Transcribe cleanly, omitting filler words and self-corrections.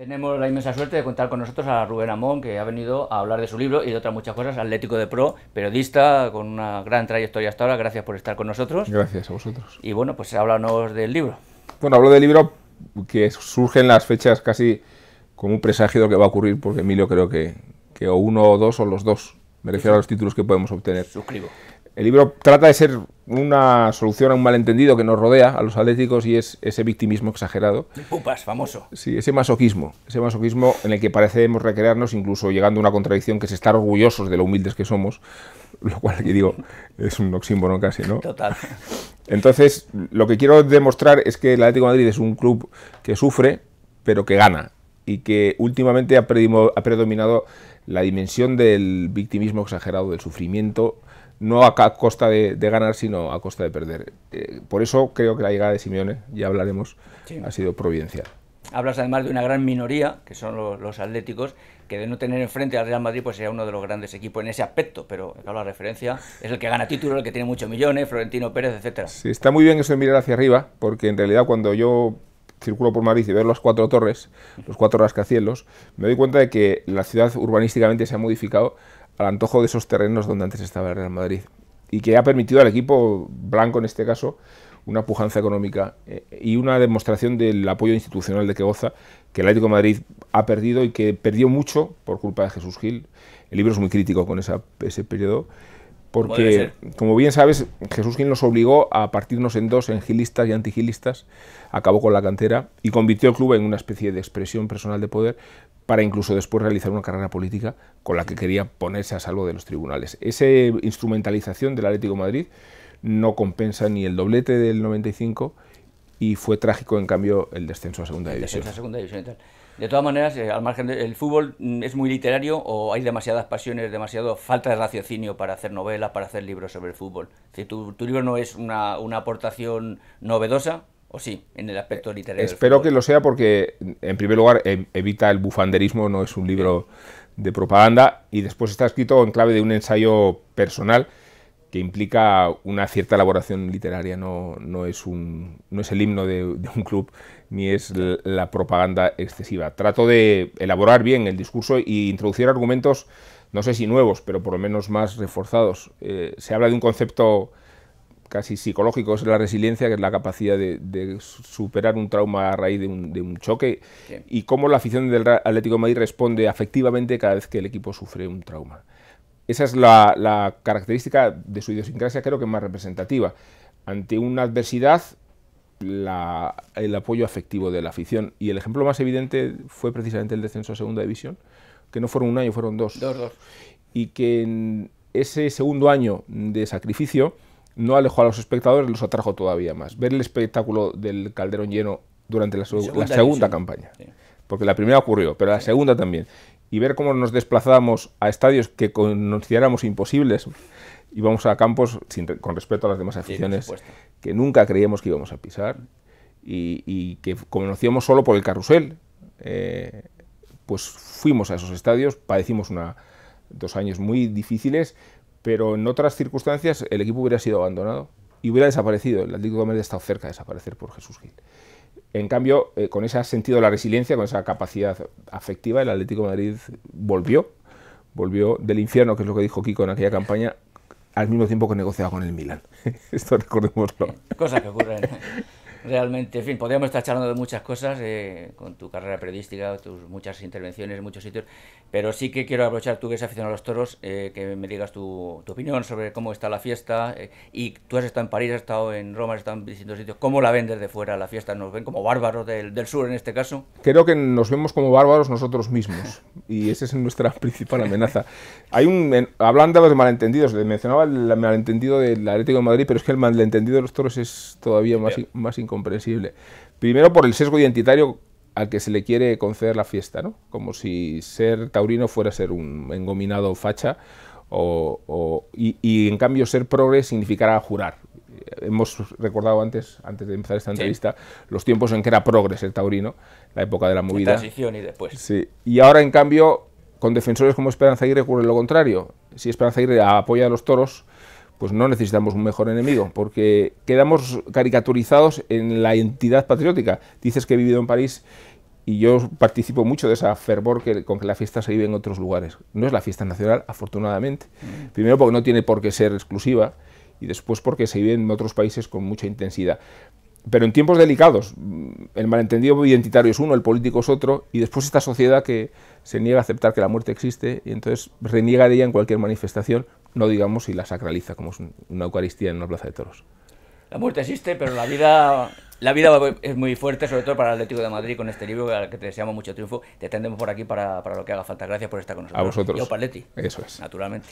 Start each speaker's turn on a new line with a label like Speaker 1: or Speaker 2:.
Speaker 1: Tenemos la inmensa suerte de contar con nosotros a Rubén Amón, que ha venido a hablar de su libro y de otras muchas cosas, Atlético de Pro, periodista con una gran trayectoria hasta ahora. Gracias por estar con nosotros.
Speaker 2: Gracias a vosotros.
Speaker 1: Y bueno, pues háblanos del libro.
Speaker 2: Bueno, hablo del libro que surge en las fechas casi como un presagio de lo que va a ocurrir, porque Emilio creo que o uno o dos o los dos, me refiero a los títulos que podemos obtener.
Speaker 1: Suscribo.
Speaker 2: El libro trata de ser una solución a un malentendido que nos rodea a los atléticos, y es ese victimismo exagerado.
Speaker 1: Pupas, famoso.
Speaker 2: Sí, ese masoquismo en el que parecemos recrearnos, incluso llegando a una contradicción, que es estar orgullosos de lo humildes que somos, lo cual aquí digo es un oxímoron casi, ¿no?
Speaker 1: Total.
Speaker 2: Entonces, lo que quiero demostrar es que el Atlético de Madrid es un club que sufre, pero que gana, y que últimamente ha predominado la dimensión del victimismo exagerado, del sufrimiento, no a costa de ganar, sino a costa de perder. Por eso creo que la llegada de Simeone, ya hablaremos, sí, ha sido providencial.
Speaker 1: Hablas además de una gran minoría, que son los atléticos, que de no tener enfrente al Real Madrid, pues sería uno de los grandes equipos en ese aspecto, pero claro, la referencia es el que gana títulos, el que tiene muchos millones, Florentino Pérez, etcétera.
Speaker 2: Sí, está muy bien eso de mirar hacia arriba, porque en realidad cuando yo circulo por Madrid y veo las cuatro torres, los cuatro rascacielos, me doy cuenta de que la ciudad urbanísticamente se ha modificado al antojo de esos terrenos donde antes estaba el Real Madrid, y que ha permitido al equipo blanco, en este caso, una pujanza económica y una demostración del apoyo institucional de que goza, que el Atlético de Madrid ha perdido, y que perdió mucho por culpa de Jesús Gil. El libro es muy crítico con ese periodo, porque, como bien sabes, Jesús Gil nos obligó a partirnos en dos, en gilistas y antigilistas, acabó con la cantera y convirtió el club en una especie de expresión personal de poder, para incluso después realizar una carrera política con la que quería ponerse a salvo de los tribunales. Esa instrumentalización del Atlético de Madrid no compensa ni el doblete del 95, y fue trágico, en cambio, el descenso a segunda división.
Speaker 1: De todas maneras, al margen del fútbol, ¿es muy literario o hay demasiadas pasiones, demasiado falta de raciocinio para hacer novelas, para hacer libros sobre el fútbol? Si tu libro no es una aportación novedosa, ¿o sí, en el aspecto literario?
Speaker 2: Espero que lo sea, porque, en primer lugar, evita el bufanderismo, no es un libro de propaganda, y después está escrito en clave de un ensayo personal que implica una cierta elaboración literaria, no es el himno de un club, ni es la propaganda excesiva. Trato de elaborar bien el discurso e introducir argumentos, no sé si nuevos, pero por lo menos más reforzados. Se habla de un concepto casi psicológico, es la resiliencia, que es la capacidad de superar un trauma a raíz de un choque, sí, y cómo la afición del Atlético de Madrid responde afectivamente cada vez que el equipo sufre un trauma. Esa es la característica de su idiosincrasia, creo que más representativa. Ante una adversidad, el apoyo afectivo de la afición. Y el ejemplo más evidente fue precisamente el descenso a segunda división, que no fueron un año, fueron dos. Y que en ese segundo año de sacrificio no alejó a los espectadores, los atrajo todavía más. Ver el espectáculo del Calderón lleno durante la segunda campaña. Sí. Porque la primera ocurrió, pero la segunda también. Y ver cómo nos desplazábamos a estadios que consideráramos imposibles, íbamos a campos con respeto a las demás aficiones, sí, que nunca creíamos que íbamos a pisar, y que conocíamos solo por el carrusel. Pues fuimos a esos estadios, padecimos 2 años muy difíciles, pero en otras circunstancias el equipo hubiera sido abandonado y hubiera desaparecido. El Atlético de Madrid ha estado cerca de desaparecer por Jesús Gil. En cambio, con ese sentido de la resiliencia, con esa capacidad afectiva, el Atlético de Madrid volvió del infierno, que es lo que dijo Kiko en aquella campaña, al mismo tiempo que negociaba con el Milan. Esto recordémoslo.
Speaker 1: Cosas que ocurren realmente. En fin, podríamos estar charlando de muchas cosas con tu carrera periodística, tus muchas intervenciones en muchos sitios, pero sí que quiero aprovechar, tú que eres aficionado a los toros, que me digas tu opinión sobre cómo está la fiesta. Y tú has estado en París, has estado en Roma, has estado en distintos sitios. ¿Cómo la ven desde fuera la fiesta? ¿Nos ven como bárbaros del sur en este caso?
Speaker 2: Creo que nos vemos como bárbaros nosotros mismos, y esa es nuestra principal amenaza. Hablando de los malentendidos, mencionaba el malentendido del Atlético de Madrid, pero es que el malentendido de los toros es todavía más incomprensible. Primero, por el sesgo identitario al que se le quiere conceder la fiesta, ¿no? Como si ser taurino fuera ser un engominado facha, y en cambio ser progre significara jurar. Hemos recordado antes de empezar esta entrevista, sí, los tiempos en que era progre ser taurino, la época de la movida.
Speaker 1: La transición y después.
Speaker 2: Sí. Y ahora, en cambio, con defensores como Esperanza Aguirre ocurre lo contrario. Si Esperanza Aguirre apoya a los toros, pues no necesitamos un mejor enemigo, porque quedamos caricaturizados en la entidad patriótica. Dices que he vivido en París y yo participo mucho de esa fervor con que la fiesta se vive en otros lugares. No es la fiesta nacional, afortunadamente. Primero porque no tiene por qué ser exclusiva y después porque se vive en otros países con mucha intensidad. Pero en tiempos delicados, el malentendido identitario es uno, el político es otro, y después esta sociedad que se niega a aceptar que la muerte existe y entonces reniega de ella en cualquier manifestación, no digamos si la sacraliza, como es una Eucaristía en una plaza de toros.
Speaker 1: La muerte existe, pero la vida es muy fuerte, sobre todo para el Atlético de Madrid, con este libro al que te deseamos mucho triunfo. Te tendremos por aquí para lo que haga falta. Gracias por estar con nosotros.
Speaker 2: A vosotros.
Speaker 1: Yo, Paletti.
Speaker 2: Eso es.
Speaker 1: Naturalmente.